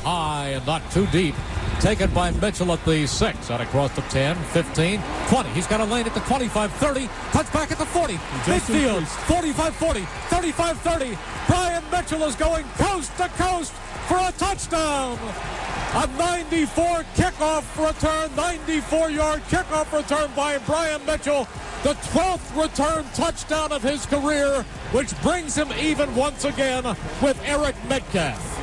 high and not too deep. Taken by Mitchell at the 6, out across the 10, 15, 20. He's got a lane at the 25, 30, cuts back at the 40. Midfield, 45, 40, 35, 30. Brian Mitchell is going coast to coast for a touchdown. A 94 kickoff return, 94-yard kickoff return by Brian Mitchell. The 12th return touchdown of his career, which brings him even once again with Eric Metcalf.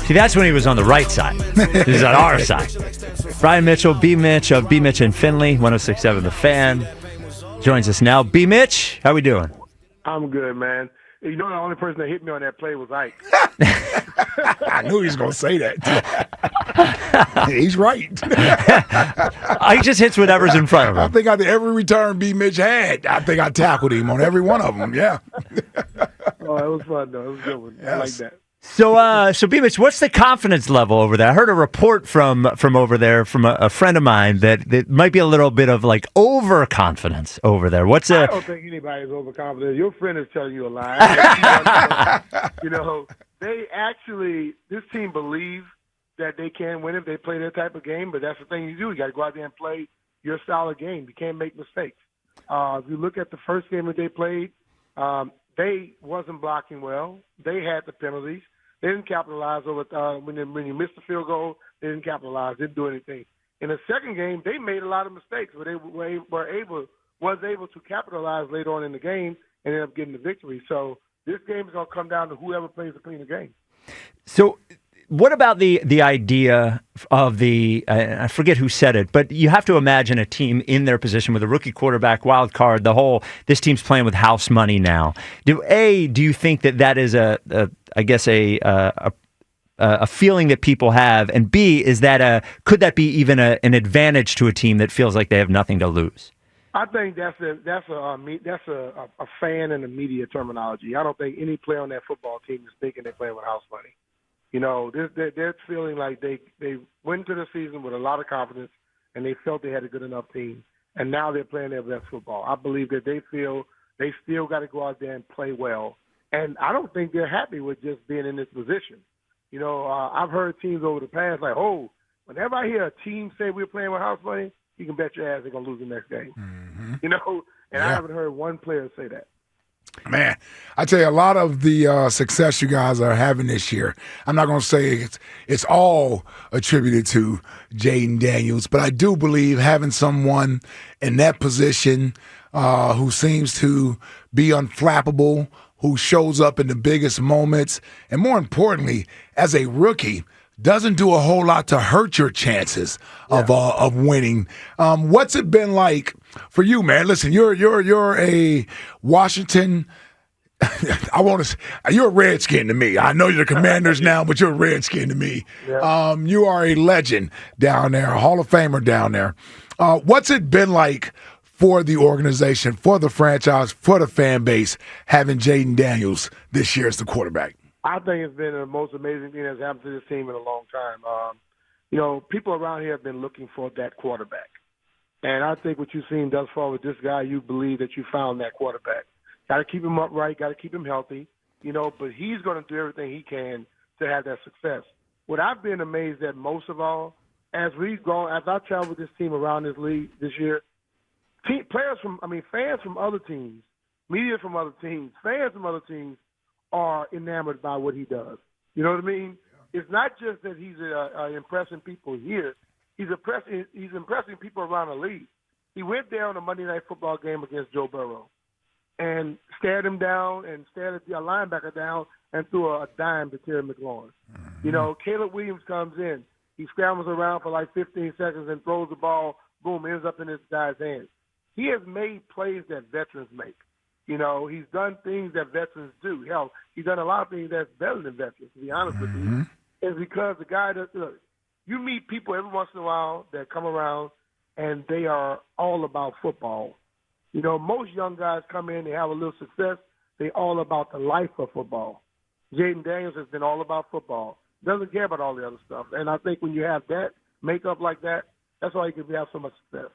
See, that's when he was on the right side. This is on our side. Brian Mitchell, B. Mitch of B. Mitch and Finley, 106.7 The Fan, joins us now. B. Mitch, how we doing? I'm good, man. You know, the only person that hit me on that play was Ike. I knew he was going to say that. He's right. Ike just hits whatever's in front of him. I think out of every return B. Mitch had, I think I tackled him on every one of them, yeah. Oh, it was fun, though. It was a good one. Yes. I like that. So B. Mitch, what's the confidence level over there? I heard a report from over there from a friend of mine that it might be a little bit of like overconfidence over there. I don't think anybody's overconfident. Your friend is telling you a lie. This team believes that they can win if they play that type of game, but that's the thing you do. You got to go out there and play your style of game. You can't make mistakes. If you look at the first game that they played, they wasn't blocking well. They had the penalties. They didn't capitalize over when you missed the field goal. They didn't capitalize. Didn't do anything. In the second game, they made a lot of mistakes, but they was able to capitalize later on in the game and ended up getting the victory. So this game is going to come down to whoever plays the cleaner game. So what about the idea of I forget who said it, but you have to imagine a team in their position with a rookie quarterback, wild card, this team's playing with house money now. Do you think that is a feeling that people have, and B, could that be even an advantage to a team that feels like they have nothing to lose? I think that's a fan and the media terminology. I don't think any player on that football team is thinking they're playing with house money. You know, they're feeling like they went into the season with a lot of confidence, and they felt they had a good enough team, and now they're playing their best football. I believe that they feel they still got to go out there and play well, and I don't think they're happy with just being in this position. You know, I've heard teams over the past like, whenever I hear a team say we're playing with house money, you can bet your ass they're going to lose the next game. Mm-hmm. You know, and I haven't heard one player say that. Man, I tell you, a lot of the success you guys are having this year, I'm not going to say it's all attributed to Jaden Daniels, but I do believe having someone in that position who seems to be unflappable, who shows up in the biggest moments, and more importantly, as a rookie, doesn't do a whole lot to hurt your chances of winning. What's it been like for you, man? Listen, you're a Washington. You're a Redskin to me. I know you're the Commanders now, but you're a Redskin to me. Yeah. You are a legend down there, a Hall of Famer down there. What's it been like for the organization, for the franchise, for the fan base, having Jaden Daniels this year as the quarterback? I think it's been the most amazing thing that's happened to this team in a long time. You know, people around here have been looking for that quarterback. And I think what you've seen thus far with this guy, you believe that you found that quarterback. Got to keep him upright, got to keep him healthy, you know, but he's going to do everything he can to have that success. What I've been amazed at most of all, as I travel with this team around this league this year, fans from other teams, media from other teams, fans from other teams, are enamored by what he does. You know what I mean? Yeah. It's not just that he's impressing people here. He's impressing people around the league. He went there on a Monday Night Football game against Joe Burrow and stared him down and stared at the linebacker down and threw a dime to Terry McLaurin. Mm-hmm. You know, Caleb Williams comes in. He scrambles around for like 15 seconds and throws the ball, boom, ends up in this guy's hands. He has made plays that veterans make. You know, he's done things that veterans do. Hell, he's done a lot of things that's better than veterans, to be honest with you. It's because the guy you meet people every once in a while that come around and they are all about football. You know, most young guys come in, they have a little success, they all about the life of football. Jaden Daniels has been all about football. Doesn't care about all the other stuff. And I think when you have that makeup like that, that's why you can have so much success.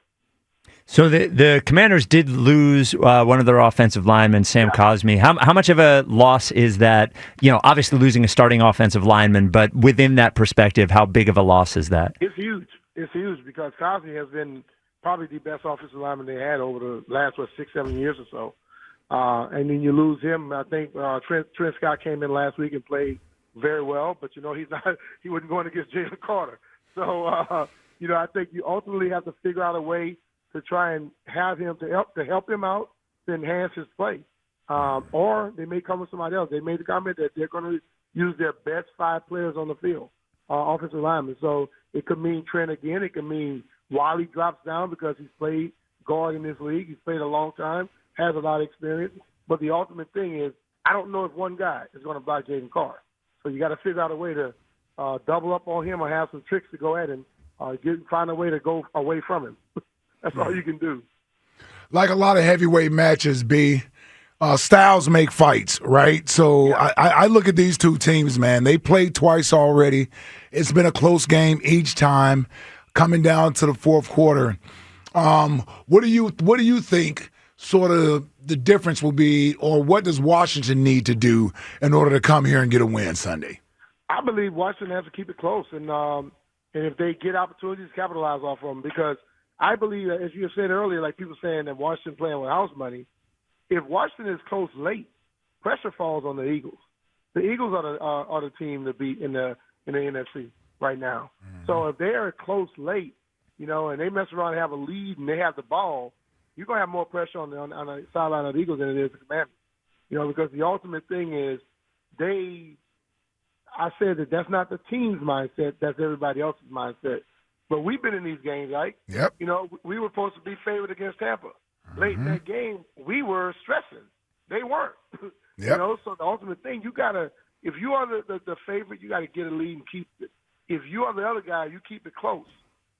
So the Commanders did lose one of their offensive linemen, Sam Cosby. How much of a loss is that? Obviously losing a starting offensive lineman, but within that perspective, how big of a loss is that? It's huge. It's huge because Cosby has been probably the best offensive lineman they had over the last 6-7 years or so. And then you lose him. I think Trent Scott came in last week and played very well, but he's not. He wasn't going against Jalen Carter. So I think you ultimately have to figure out a way to try and have him to help him out to enhance his play. Or they may come with somebody else. They made the comment that they're going to use their best 5 players on the field, offensive linemen. So it could mean Trent again. It could mean Wally drops down because he's played guard in this league. He's played a long time, has a lot of experience. But the ultimate thing is, I don't know if one guy is going to block Jaden Carr. So you got to figure out a way to double up on him or have some tricks to go at him, find a way to go away from him. That's all you can do. Like a lot of heavyweight matches, styles make fights, right? So yeah. I look at these two teams, man. They played twice already. It's been a close game each time, coming down to the fourth quarter. What do you think sort of the difference will be, or what does Washington need to do in order to come here and get a win Sunday? I believe Washington has to keep it close, and if they get opportunities, capitalize off of them, because I believe, as you said earlier, like people saying that Washington playing with house money, if Washington is close late, pressure falls on the Eagles. The Eagles are the team to beat in the NFC right now. Mm-hmm. So if they are close late, and they mess around and have a lead and they have the ball, you're going to have more pressure on the sideline of the Eagles than it is the Commanders. Because the ultimate thing is I said that's not the team's mindset, that's everybody else's mindset. But we've been in these games, right? Yep. We were supposed to be favored against Tampa. Mm-hmm. Late in that game, we were stressing. They weren't. Yep. So the ultimate thing, if you are the favorite, you got to get a lead and keep it. If you are the other guy, you keep it close.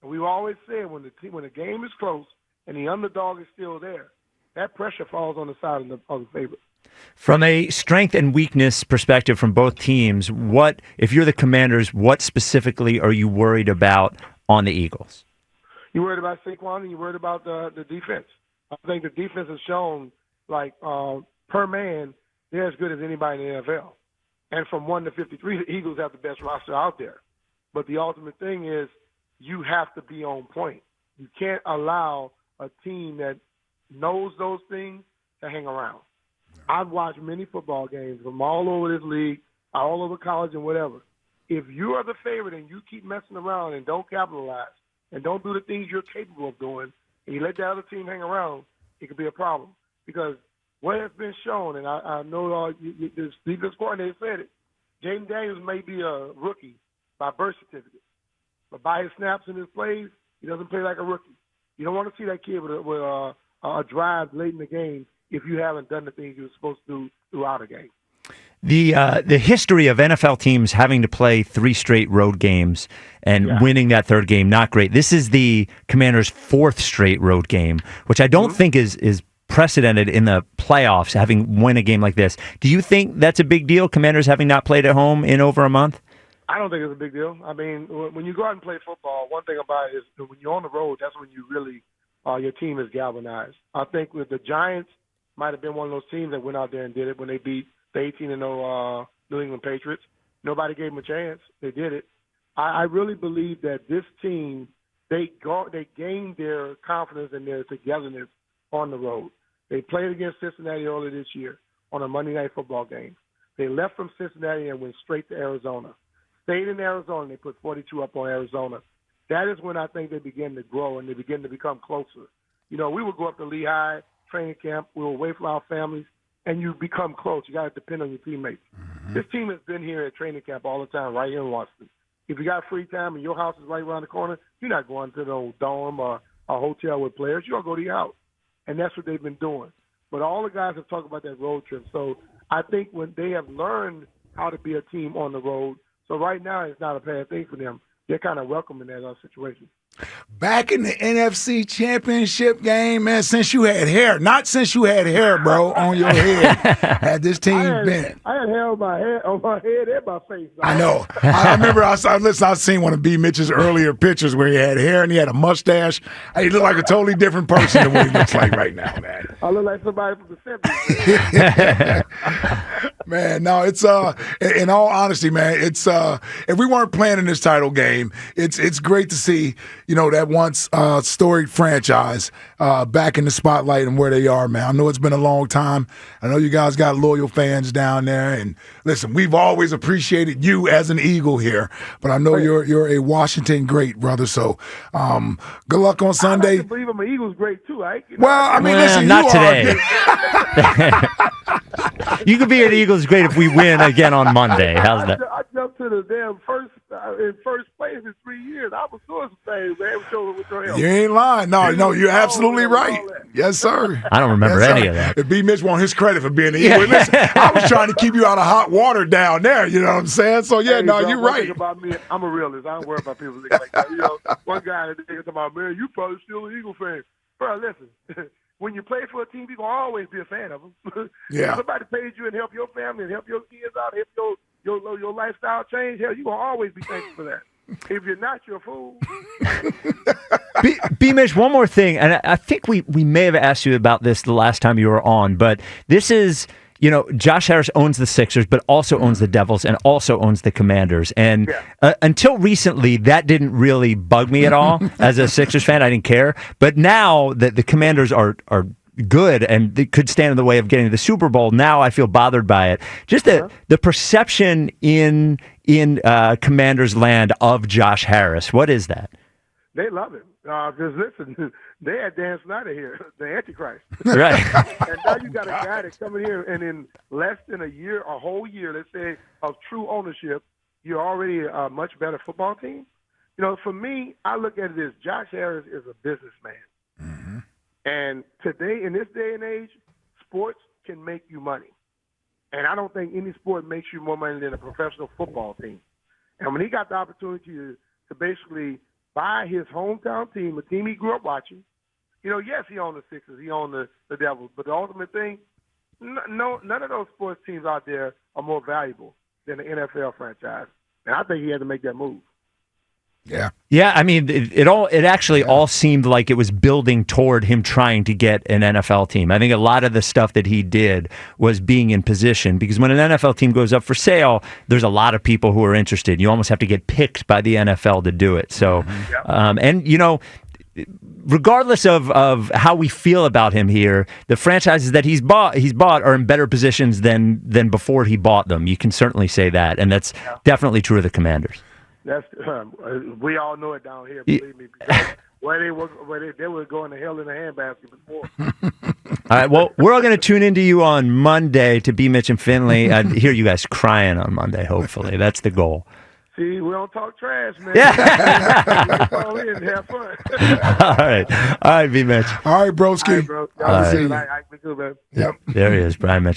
And we've always said when the game is close and the underdog is still there, that pressure falls on the side of the favorite. From a strength and weakness perspective from both teams, if you're the Commanders, what specifically are you worried about on the Eagles? You worried about Saquon and you worried about the defense. I think the defense has shown, per man, they're as good as anybody in the NFL. And from 1 to 53, the Eagles have the best roster out there. But the ultimate thing is you have to be on point. You can't allow a team that knows those things to hang around. I've watched many football games from all over this league, all over college and whatever. If you are the favorite and you keep messing around and don't capitalize and don't do the things you're capable of doing, and you let the other team hang around, it could be a problem. Because what has been shown, and I know the defense coordinator said it, Jaden Daniels may be a rookie by birth certificate, but by his snaps and his plays, he doesn't play like a rookie. You don't want to see that kid with a drive late in the game if you haven't done the things you're supposed to do throughout a game. The history of NFL teams having to play 3 straight road games and winning that third game, not great. This is the Commanders' 4th straight road game, which I don't think is precedented in the playoffs, having won a game like this. Do you think that's a big deal, Commanders having not played at home in over a month? I don't think it's a big deal. I mean, when you go out and play football, one thing about it is when you're on the road, that's when you really your team is galvanized. I think with the Giants might have been one of those teams that went out there and did it when they beat the 18-0 New England Patriots. Nobody gave them a chance. They did it. I really believe that this team, they gained their confidence and their togetherness on the road. They played against Cincinnati earlier this year on a Monday Night Football game. They left from Cincinnati and went straight to Arizona. Stayed in Arizona, and they put 42 up on Arizona. That is when I think they begin to grow and they begin to become closer. We would go up to Lehigh training camp. We were away from our families, and you become close. You got to depend on your teammates. Mm-hmm. This team has been here at training camp all the time, right here in Washington. If you got free time and your house is right around the corner, you're not going to the dorm or a hotel with players. You're going to go to your house, and that's what they've been doing. But all the guys have talked about that road trip. So I think when they have learned how to be a team on the road, so right now it's not a bad thing for them. They're kind of welcoming that situation. back in the NFC Championship game, man, since you had hair, not since you had hair, bro, on your head, had this team been. I had hair on my head and my face. I know. I remember I seen one of B. Mitch's earlier pictures where he had hair and he had a mustache. He looked like a totally different person than what he looks like right now, man. I look like somebody from the 70s. Man, no, it's in all honesty, man, it's if we weren't playing in this title game, it's great to see, that once storied franchise back in the spotlight and where they are, man. I know it's been a long time. I know you guys got loyal fans down there, and listen, we've always appreciated you as an Eagle here, but I know you're a Washington great, brother. So good luck on Sunday. I like to believe I'm an Eagles great too, right? Well, I mean, listen, not today. You could be an Eagles great if we win again on Monday. How's that? I jumped to the damn first place in 3 years. I was doing some things, man. With your help. You ain't lying. No, you're absolutely right. Yes, sir. I don't remember any of that. If B. Mitch want his credit for being an Eagle. Listen, I was trying to keep you out of hot water down there. You know what I'm saying? So, yeah, you're right. About me, I'm a realist. I don't worry about people thinking like that. One guy that thinking about, man, you probably still an Eagle fan. Bro, listen. When you play for a team, you're going to always be a fan of them. Yeah. If somebody pays you and help your family and help your kids out, help your lifestyle change, hell, you're going to always be thankful for that. If you're not, you're a fool. B. Mitch, one more thing, and I think we may have asked you about this the last time you were on, but this is... Josh Harris owns the Sixers, but also owns the Devils and also owns the Commanders. And until recently, that didn't really bug me at all. As a Sixers fan, I didn't care. But now that the Commanders are good and they could stand in the way of getting to the Super Bowl, now I feel bothered by it. Just the perception in Commanders land of Josh Harris, what is that? They love it. Because listen, they had Dan Snyder here, the Antichrist. Right. And now you got a guy that's coming here, and in less than a whole year, let's say, of true ownership, you're already a much better football team. For me, I look at it as Josh Harris is a businessman. Mm-hmm. And today, in this day and age, sports can make you money. And I don't think any sport makes you more money than a professional football team. And when he got the opportunity to basically buy his hometown team, a team he grew up watching. Yes, he owned the Sixers, he owned the Devils, but the ultimate thing, none of those sports teams out there are more valuable than the NFL franchise. And I think he had to make that move. Yeah. Yeah, I mean, it actually all seemed like it was building toward him trying to get an NFL team. I think a lot of the stuff that he did was being in position, because when an NFL team goes up for sale, there's a lot of people who are interested. You almost have to get picked by the NFL to do it. So, regardless of how we feel about him here, the franchises that he's bought are in better positions than before he bought them. You can certainly say that, and that's definitely true of the Commanders. That's we all know it down here. Believe me, because they were going to hell in a handbasket before. All right. Well, we're all going to tune into you on Monday to be Mitch and Finley. I hear you guys crying on Monday. Hopefully, that's the goal. See, we don't talk trash, man. Yeah. Call in and have fun. All right, B. Mitch. All right, broski. All right, bro. All right. All right, be good, man. Yep. There he is, Brian Mitchell.